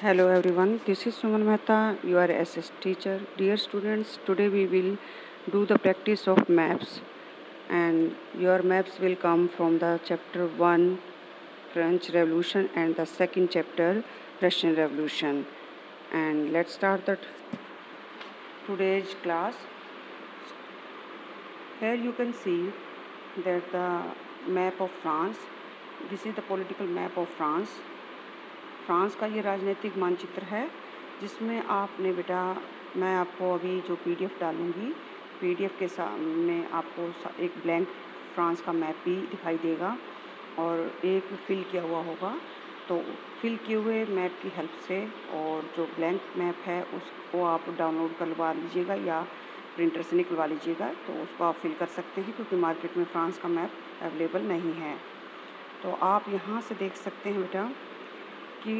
Hello everyone, this is Suman Mehta, your SS teacher. Dear students, today we will do the practice of maps, and your maps will come from the chapter 1 French Revolution and the second chapter Russian Revolution. And let's start today's class. Here you can see that the map of France. This is the political map of France. France का ये राजनीतिक मानचित्र है जिसमें आपने बेटा मैं आपको अभी जो पीडीएफ डालूँगी, पीडीएफ के सामने आपको एक ब्लैंक फ्रांस का मैप भी दिखाई देगा और एक फिल किया हुआ होगा। तो फिल किए हुए मैप की हेल्प से और जो ब्लैंक मैप है उसको आप डाउनलोड करवा लीजिएगा या प्रिंटर से निकलवा लीजिएगा, तो उसको आप फिल कर सकते हैं क्योंकि मार्केट में फ्रांस का मैप अवेलेबल नहीं है। तो आप यहाँ से देख सकते हैं बेटा कि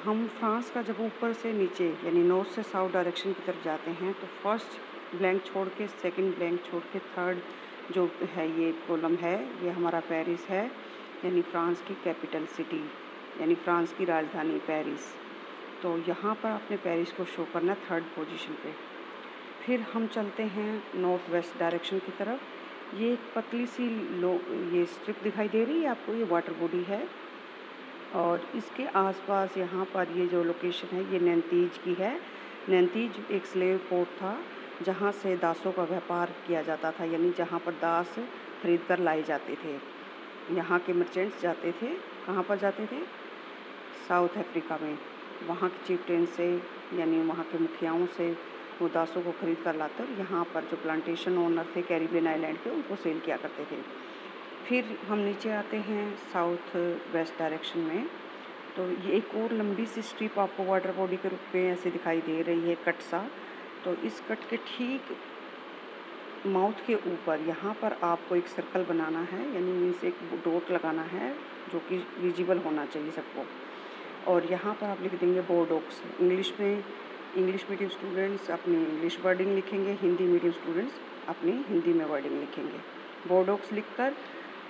हम फ्रांस का जब ऊपर से नीचे यानी नॉर्थ से साउथ डायरेक्शन की तरफ जाते हैं तो फर्स्ट ब्लैंक छोड़ के सेकंड ब्लैंक छोड़ के थर्ड जो है ये कॉलम है, ये हमारा पेरिस है, यानी फ्रांस की कैपिटल सिटी यानी फ्रांस की राजधानी पेरिस। तो यहाँ पर आपने पेरिस को शो करना थर्ड पोजीशन पे। फिर हम चलते हैं नॉर्थ वेस्ट डायरेक्शन की तरफ। ये एक पतली सी ये स्ट्रिप दिखाई दे रही है आपको, ये वाटर बॉडी है और इसके आसपास यहाँ पर ये जो लोकेशन है ये नैंतीज की है। नैंतीज एक स्लेव पोर्ट था जहाँ से दासों का व्यापार किया जाता था, यानी जहाँ पर दास खरीद कर लाए जाते थे। यहाँ के मर्चेंट्स जाते थे, कहाँ पर जाते थे? साउथ अफ्रीका में। वहाँ के चीफ्टेन से यानी वहाँ के मुखियाओं से वो दासों को खरीद कर लाते और यहाँ पर जो प्लांटेशन ओनर थे कैरिबियन आइलैंड के, उनको सेल किया करते थे। फिर हम नीचे आते हैं साउथ वेस्ट डायरेक्शन में। तो ये एक और लंबी सी स्ट्रिप आपको वाटर बॉडी के रूप में ऐसे दिखाई दे रही है, कट सा। तो इस कट के ठीक माउथ के ऊपर यहाँ पर आपको एक सर्कल बनाना है, यानी मीन्स एक डॉट लगाना है जो कि विजिबल होना चाहिए सबको। और यहाँ पर आप लिख देंगे बोर्डोक्स। इंग्लिश मीडियम स्टूडेंट्स अपनी इंग्लिश वर्डिंग लिखेंगे, हिंदी मीडियम स्टूडेंट्स अपनी हिंदी में वर्डिंग लिखेंगे। बोर्डोक्स लिखकर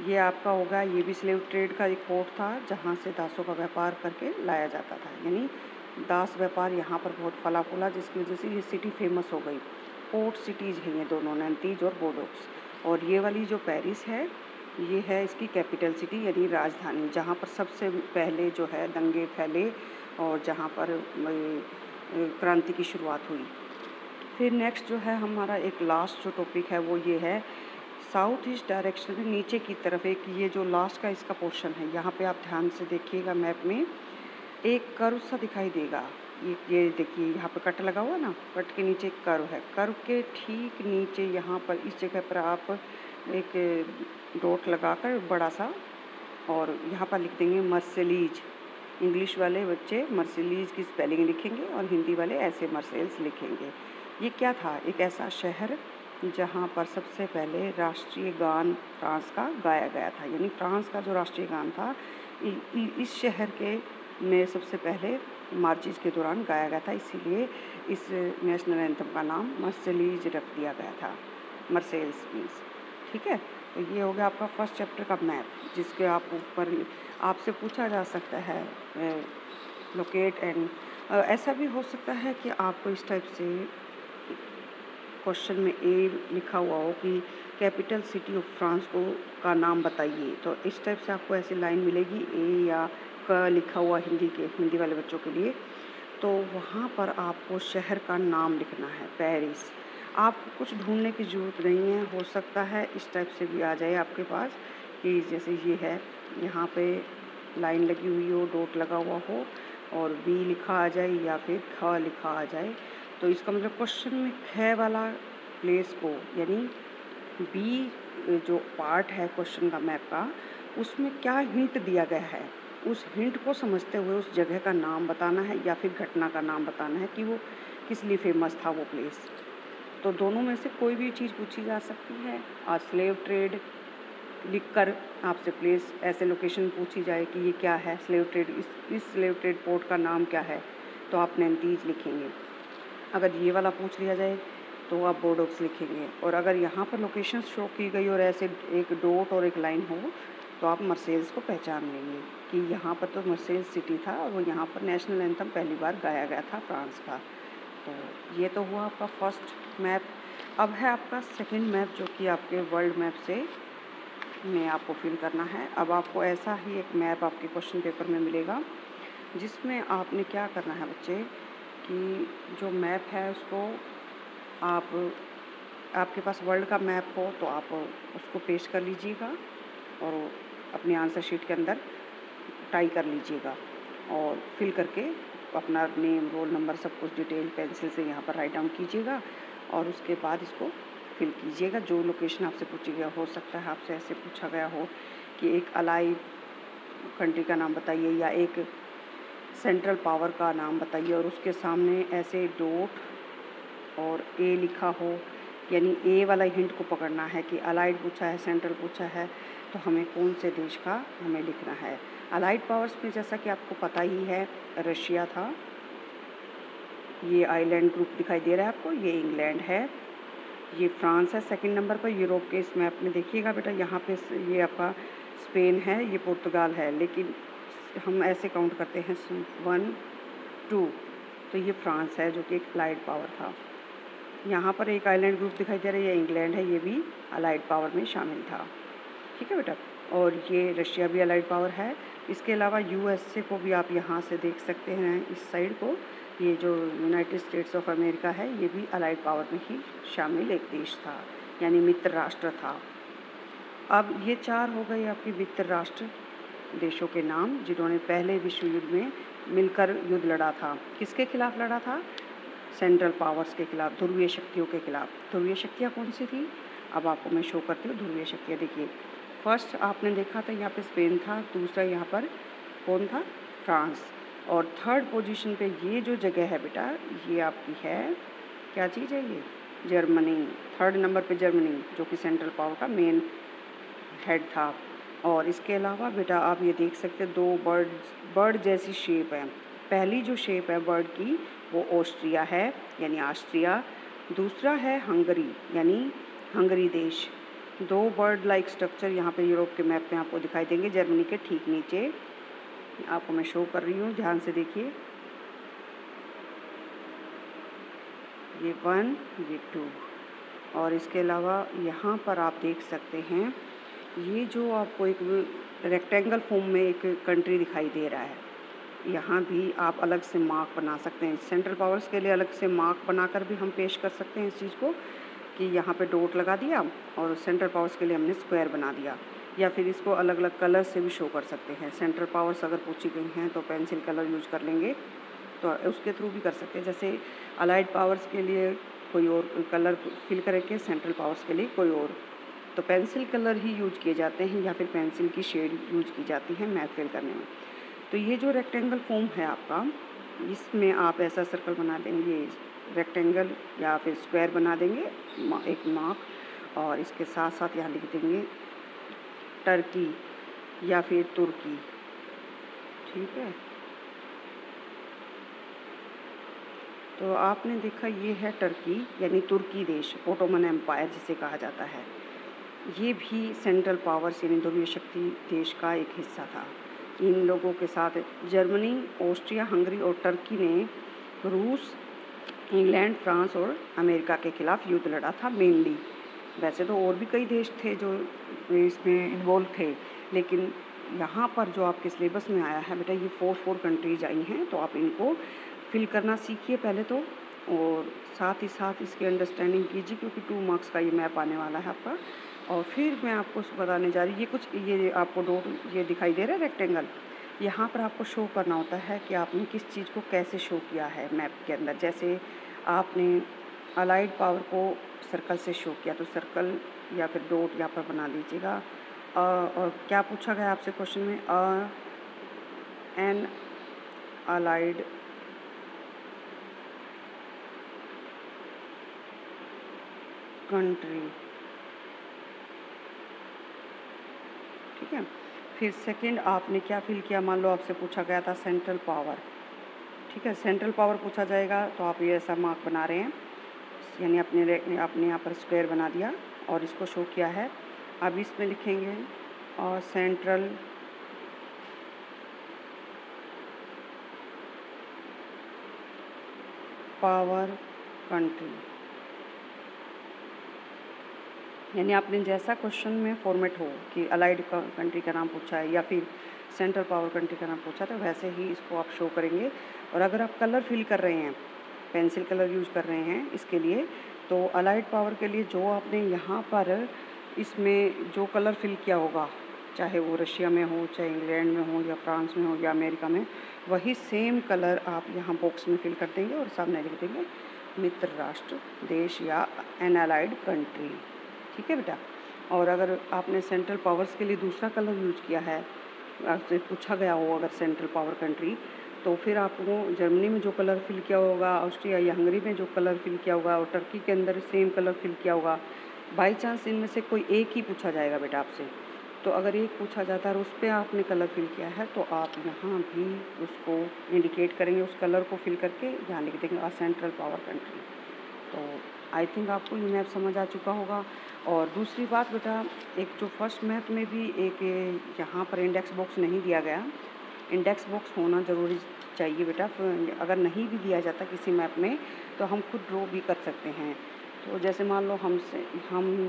ये आपका होगा, ये भी स्लेव ट्रेड का एक पोर्ट था जहाँ से दासों का व्यापार करके लाया जाता था, यानी दास व्यापार यहाँ पर बहुत फला फूला, जिसकी वजह से ये सिटी फेमस हो गई। पोर्ट सिटीज़ हैं ये दोनों, नैंतीज और बोर्डोक्स। और ये वाली जो पेरिस है ये है इसकी कैपिटल सिटी यानी राजधानी, जहाँ पर सबसे पहले जो है दंगे फैले और जहाँ पर क्रांति की शुरुआत हुई। फिर नेक्स्ट जो है हमारा एक लास्ट जो टॉपिक है वो ये है साउथ ईस्ट डायरेक्शन में नीचे की तरफ एक ये जो लास्ट का इसका पोर्शन है, यहाँ पे आप ध्यान से देखिएगा मैप में एक कर्व सा दिखाई देगा। ये देखिए यहाँ पे कट लगा हुआ ना, कट के नीचे एक कर्व है, कर्व के ठीक नीचे यहाँ पर इस जगह पर आप एक डॉट लगाकर बड़ा सा और यहाँ पर लिख देंगे मर्सिलीज। इंग्लिश वाले बच्चे मर्सिलीज की स्पेलिंग लिखेंगे और हिंदी वाले ऐसे मर्सेल्स लिखेंगे। ये क्या था? एक ऐसा शहर जहाँ पर सबसे पहले राष्ट्रीय गान फ्रांस का गाया गया था, यानी फ्रांस का जो राष्ट्रीय गान था इस शहर के में सबसे पहले मार्चेज के दौरान गाया गया था, इसीलिए इस नेशनल एंथम का नाम मर्सिलीज रख दिया गया था, मर्सेल्स मीन्स। ठीक है, तो ये हो गया आपका फर्स्ट चैप्टर का मैप, जिसके आप ऊपर आपसे पूछा जा सकता है लोकेट एंड ऐसा भी हो सकता है कि आपको इस टाइप से क्वेश्चन में ए लिखा हुआ हो कि कैपिटल सिटी ऑफ फ्रांस को का नाम बताइए, तो इस टाइप से आपको ऐसी लाइन मिलेगी ए या क लिखा हुआ हिंदी वाले बच्चों के लिए। तो वहाँ पर आपको शहर का नाम लिखना है पेरिस। आपको कुछ ढूंढने की ज़रूरत नहीं है, हो सकता है इस टाइप से भी आ जाए आपके पास कि जैसे ये है, यहाँ पे लाइन लगी हुई हो, डॉट लगा हुआ हो और बी लिखा आ जाए या फिर ख लिखा आ जाए। तो इसका मतलब क्वेश्चन में ख वाला प्लेस को यानी बी जो पार्ट है क्वेश्चन का मैप का, उसमें क्या हिंट दिया गया है, उस हिंट को समझते हुए उस जगह का नाम बताना है या फिर घटना का नाम बताना है कि वो किस लिए फेमस था वो प्लेस। तो दोनों में से कोई भी चीज़ पूछी जा सकती है। और स्लेव ट्रेड लिखकर आपसे प्लेस ऐसे लोकेशन पूछी जाए कि ये क्या है स्लेव ट्रेड, इस स्लेव ट्रेड पोर्ट का नाम क्या है, तो आप नैंतीज लिखेंगे। अगर ये वाला पूछ लिया जाए तो आप बोर्डोक्स लिखेंगे। और अगर यहाँ पर लोकेशन शो की गई और ऐसे एक डॉट और एक लाइन हो तो आप मार्सेल्स को पहचान लेंगे कि यहाँ पर तो मार्सेल्स सिटी था और वो यहाँ पर नेशनल एंथम पहली बार गाया गया था फ्रांस का। तो ये तो हुआ आपका फर्स्ट मैप। अब है आपका सेकंड मैप, जो कि आपके वर्ल्ड मैप से में आपको फिल करना है। अब आपको ऐसा ही एक मैप आपके क्वेश्चन पेपर में मिलेगा, जिसमें आपने क्या करना है बच्चे कि जो मैप है उसको आपके पास वर्ल्ड का मैप हो तो आप उसको पेस्ट कर लीजिएगा और अपनी आंसर शीट के अंदर टाइप कर लीजिएगा और फिल करके अपना नेम, रोल नंबर, सब कुछ डिटेल पेंसिल से यहाँ पर राइट डाउन कीजिएगा और उसके बाद इसको फिल कीजिएगा। जो लोकेशन आपसे पूछी गया, हो सकता है आपसे ऐसे पूछा गया हो कि एक अलाइव कंट्री का नाम बताइए या एक सेंट्रल पावर का नाम बताइए और उसके सामने ऐसे डॉट और ए लिखा हो, यानी ए वाला हिंट को पकड़ना है कि अलाइड पूछा है, सेंट्रल पूछा है, तो हमें कौन से देश का हमें लिखना है। अलाइड पावर्स में जैसा कि आपको पता ही है रशिया था, ये आइलैंड ग्रुप दिखाई दे रहा है आपको, ये इंग्लैंड है, ये फ्रांस है सेकंड नंबर पर यूरोप के इस मैप में। देखिएगा बेटा यहाँ पे ये आपका स्पेन है, ये पुर्तगाल है, लेकिन हम ऐसे काउंट करते हैं 1 2, तो ये फ्रांस है जो कि एक अलाइड पावर था। यहाँ पर एक आइलैंड ग्रुप दिखाई दे रहा है, ये इंग्लैंड है, ये भी अलाइड पावर में शामिल था। ठीक है बेटा, और ये रशिया भी अलाइड पावर है। इसके अलावा यूएसए को भी आप यहाँ से देख सकते हैं, इस साइड को, ये जो यूनाइटेड स्टेट्स ऑफ अमेरिका है, ये भी अलाइड पावर में ही शामिल एक देश था, यानी मित्र राष्ट्र था। अब ये 4 हो गए आपके मित्र राष्ट्र देशों के नाम, जिन्होंने पहले विश्व युद्ध में मिलकर युद्ध लड़ा था। किसके खिलाफ लड़ा था? सेंट्रल पावर्स के खिलाफ, ध्रुवीय शक्तियों के खिलाफ। ध्रुवीय शक्तियाँ कौन सी थी? अब आपको मैं शो करती हूँ ध्रुवीय शक्तियाँ। देखिए, फर्स्ट आपने देखा था यहाँ पे स्पेन था, दूसरा यहाँ पर कौन था? फ्रांस, और थर्ड पोजीशन पे ये जो जगह है बेटा, ये आपकी है, क्या चीज़ है ये? जर्मनी। थर्ड नंबर पे जर्मनी, जो कि सेंट्रल पावर का मेन हेड था। और इसके अलावा बेटा आप ये देख सकते हैं 2 बर्ड जैसी शेप है। पहली जो शेप है बर्ड की वो ऑस्ट्रिया है, यानी ऑस्ट्रिया। दूसरा है हंगरी, यानी हंगरी देश। 2 बर्ड लाइक स्ट्रक्चर यहाँ पे यूरोप के मैप में आपको दिखाई देंगे, जर्मनी के ठीक नीचे। आपको मैं शो कर रही हूँ, ध्यान से देखिए। ये 1, ये 2, और इसके अलावा यहाँ पर आप देख सकते हैं ये जो आपको एक रेक्टेंगल फॉर्म में एक कंट्री दिखाई दे रहा है, यहाँ भी आप अलग से मार्क बना सकते हैं। सेंट्रल पावर्स के लिए अलग से मार्क बनाकर भी हम पेश कर सकते हैं इस चीज़ को, कि यहाँ पे डॉट लगा दिया और सेंट्रल पावर्स के लिए हमने स्क्वायर बना दिया, या फिर इसको अलग अलग कलर से भी शो कर सकते हैं। सेंट्रल पावर्स अगर पूछी गई हैं तो पेंसिल कलर यूज कर लेंगे, तो उसके थ्रू भी कर सकते हैं। जैसे अलाइड पावर्स के लिए कोई और कलर फिल करके, सेंट्रल पावर्स के लिए कोई और, तो पेंसिल कलर ही यूज किए जाते हैं या फिर पेंसिल की शेड यूज की जाती है मैप फिल करने में। तो ये जो रेक्टेंगल फॉर्म है आपका, इसमें आप ऐसा सर्कल बना देंगे, रेक्टेंगल या फिर स्क्वायर बना देंगे एक मार्क, और इसके साथ साथ यहाँ लिख देंगे टर्की या फिर तुर्की। ठीक है, तो आपने देखा ये है टर्की, यानी तुर्की देश, ओटोमन एम्पायर जिसे कहा जाता है। ये भी सेंट्रल पावर्स यानी ध्रुवीय शक्ति देश का एक हिस्सा था। इन लोगों के साथ जर्मनी, ऑस्ट्रिया, हंगरी और टर्की ने रूस, इंग्लैंड, फ्रांस और अमेरिका के खिलाफ युद्ध लड़ा था मेनली। वैसे तो और भी कई देश थे जो इसमें इन्वॉल्व थे, लेकिन यहाँ पर जो आपके सिलेबस में आया है बेटा, ये 4 कंट्रीज आई हैं, तो आप इनको फिल करना सीखिए पहले तो, और साथ ही साथ इसकी अंडरस्टैंडिंग कीजिए, क्योंकि 2 मार्क्स का ये मैप आने वाला है आपका। और फिर मैं आपको बताने जा रही, ये आपको डॉट ये दिखाई दे रहा है रेक्टेंगल, यहाँ पर आपको शो करना होता है कि आपने किस चीज़ को कैसे शो किया है मैप के अंदर। जैसे आपने अलाइड पावर को सर्कल से शो किया, तो सर्कल या फिर डॉट यहाँ पर बना लीजिएगा। और क्या पूछा गया आपसे क्वेश्चन में? An allied country. ठीक है, फिर सेकंड आपने क्या फिल किया? मान लो आपसे पूछा गया था सेंट्रल पावर। ठीक है, सेंट्रल पावर पूछा जाएगा तो आप ये ऐसा मार्क बना रहे हैं, यानी आपने यहाँ पर स्क्वायर बना दिया और इसको शो किया है। अब इसमें लिखेंगे और सेंट्रल पावर कंट्री, यानी आपने जैसा क्वेश्चन में फॉर्मेट हो कि अलाइड कंट्री का नाम पूछा है या फिर सेंट्रल पावर कंट्री का नाम पूछा, तो वैसे ही इसको आप शो करेंगे। और अगर आप कलर फिल कर रहे हैं, पेंसिल कलर यूज़ कर रहे हैं इसके लिए, तो अलाइड पावर के लिए जो आपने यहाँ पर इसमें जो कलर फिल किया होगा, चाहे वो रशिया में हो, चाहे इंग्लैंड में हो, या फ्रांस में हो, या अमेरिका में, वही सेम कलर आप यहाँ बॉक्स में फिल कर देंगे और सामने लिख देंगे मित्र राष्ट्र, देश या एन अलाइड कंट्री। ठीक है बेटा। और अगर आपने सेंट्रल पावर्स के लिए दूसरा कलर यूज किया है, आपसे पूछा गया हो अगर सेंट्रल पावर कंट्री, तो फिर आपको जर्मनी में जो कलर फिल किया होगा, ऑस्ट्रिया या हंगरी में जो कलर फिल किया होगा, और टर्की के अंदर सेम कलर फिल किया होगा, बाई चांस इनमें से कोई एक ही पूछा जाएगा बेटा आपसे। तो अगर एक पूछा जाता है और उस पर आपने कलर फिल किया है, तो आप यहाँ भी उसको इंडिकेट करेंगे, उस कलर को फिल करके यहाँ लिख देंगे सेंट्रल पावर कंट्री। तो आई थिंक आपको ये मैप समझ आ चुका होगा। और दूसरी बात बेटा, एक जो फर्स्ट मैप में भी एक यहाँ पर इंडेक्स बॉक्स नहीं दिया गया, इंडेक्स बॉक्स होना ज़रूरी चाहिए बेटा। अगर नहीं भी दिया जाता किसी मैप में, तो हम खुद ड्रॉ भी कर सकते हैं। तो जैसे मान लो हम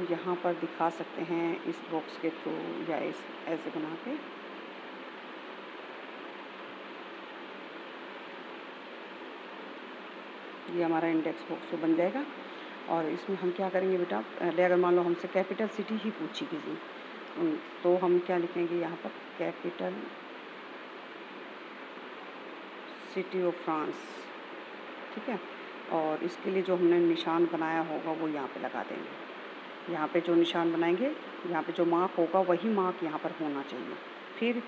यहाँ पर दिखा सकते हैं इस बॉक्स के थ्रू, या इस ऐसे बना के, ये हमारा इंडेक्स बॉक्स बन जाएगा। और इसमें हम क्या करेंगे बेटा, पहले अगर मान लो हमसे कैपिटल सिटी ही पूछी किसी, तो हम क्या लिखेंगे यहाँ पर, कैपिटल सिटी ऑफ फ्रांस। ठीक है। और इसके लिए जो हमने निशान बनाया होगा वो यहाँ पे लगा देंगे। यहाँ पे जो निशान बनाएंगे, यहाँ पे जो मार्क होगा वही मार्क यहाँ पर होना चाहिए। फिर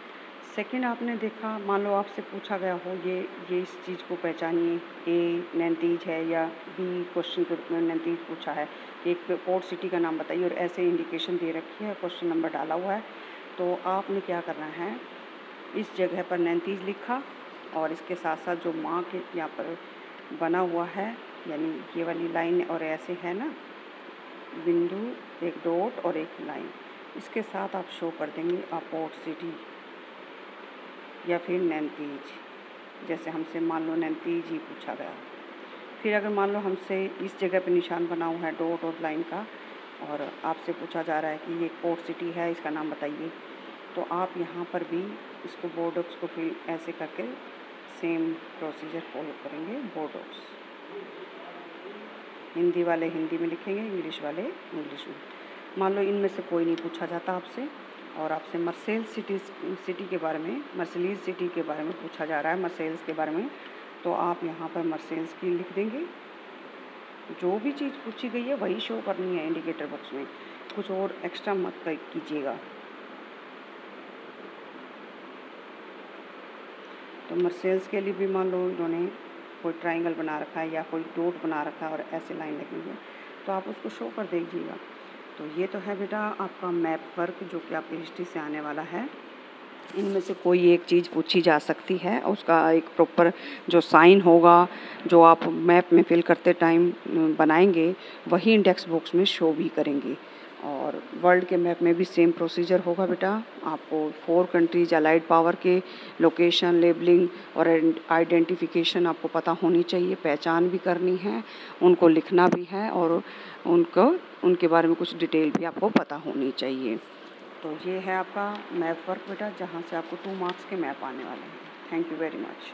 सेकंड आपने देखा, मान लो आपसे पूछा गया हो ये इस चीज़ को पहचानिए, ए नैनीताल है, या बी क्वेश्चन के रूप में नैनीताल पूछा है कि एक पोर्ट सिटी का नाम बताइए, और ऐसे इंडिकेशन दे रखी है, क्वेश्चन नंबर डाला हुआ है। तो आपने क्या करना है, इस जगह पर नैनीताल लिखा, और इसके साथ साथ जो मार्क यहाँ पर बना हुआ है, यानी ये वाली लाइन और ऐसे है ना, बिंदु, एक डॉट और एक लाइन, इसके साथ आप शो कर देंगे पोर्ट सिटी या फिर नैनीताल। जैसे हमसे मान लो नैनीताल ही पूछा गया। फिर अगर मान लो हमसे इस जगह पे निशान बना हुआ है डॉट और लाइन का, और आपसे पूछा जा रहा है कि ये पोर्ट सिटी है, इसका नाम बताइए, तो आप यहाँ पर भी इसको बोर्डॉक्स को फिर ऐसे करके सेम प्रोसीजर फॉलो करेंगे। बोर्डॉक्स, हिंदी वाले हिंदी में लिखेंगे, इंग्लिश वाले इंग्लिश में। मान लो इनमें से कोई नहीं पूछा जाता आपसे, और आपसे मर्सेल्स सिटी के बारे में, मर्सिलीज सिटी के बारे में पूछा जा रहा है, मर्सेल्स के बारे में, तो आप यहाँ पर मर्सेल्स की लिख देंगे। जो भी चीज़ पूछी गई है वही शो करनी है इंडिकेटर बॉक्स में, कुछ और एक्स्ट्रा मत कीजिएगा। तो मर्सेल्स के लिए भी मान लो इन्होंने कोई ट्रायंगल बना रखा है या कोई डॉट बना रखा है और ऐसे लाइन लगी है, तो आप उसको शो कर दीजिएगा। तो ये तो है बेटा आपका मैप वर्क, जो कि आपकी हिस्ट्री से आने वाला है। इनमें से कोई एक चीज़ पूछी जा सकती है, उसका एक प्रॉपर जो साइन होगा, जो आप मैप में फिल करते टाइम बनाएंगे, वही इंडेक्स बॉक्स में शो भी करेंगे। और वर्ल्ड के मैप में भी सेम प्रोसीजर होगा बेटा। आपको 4 कंट्रीज अलाइड पावर के लोकेशन, लेबलिंग और आइडेंटिफिकेशन आपको पता होनी चाहिए, पहचान भी करनी है, उनको लिखना भी है, और उनके बारे में कुछ डिटेल भी आपको पता होनी चाहिए। तो ये है आपका मैप वर्क बेटा, जहाँ से आपको 2 मार्क्स के मैप आने वाले हैं। Thank you very much.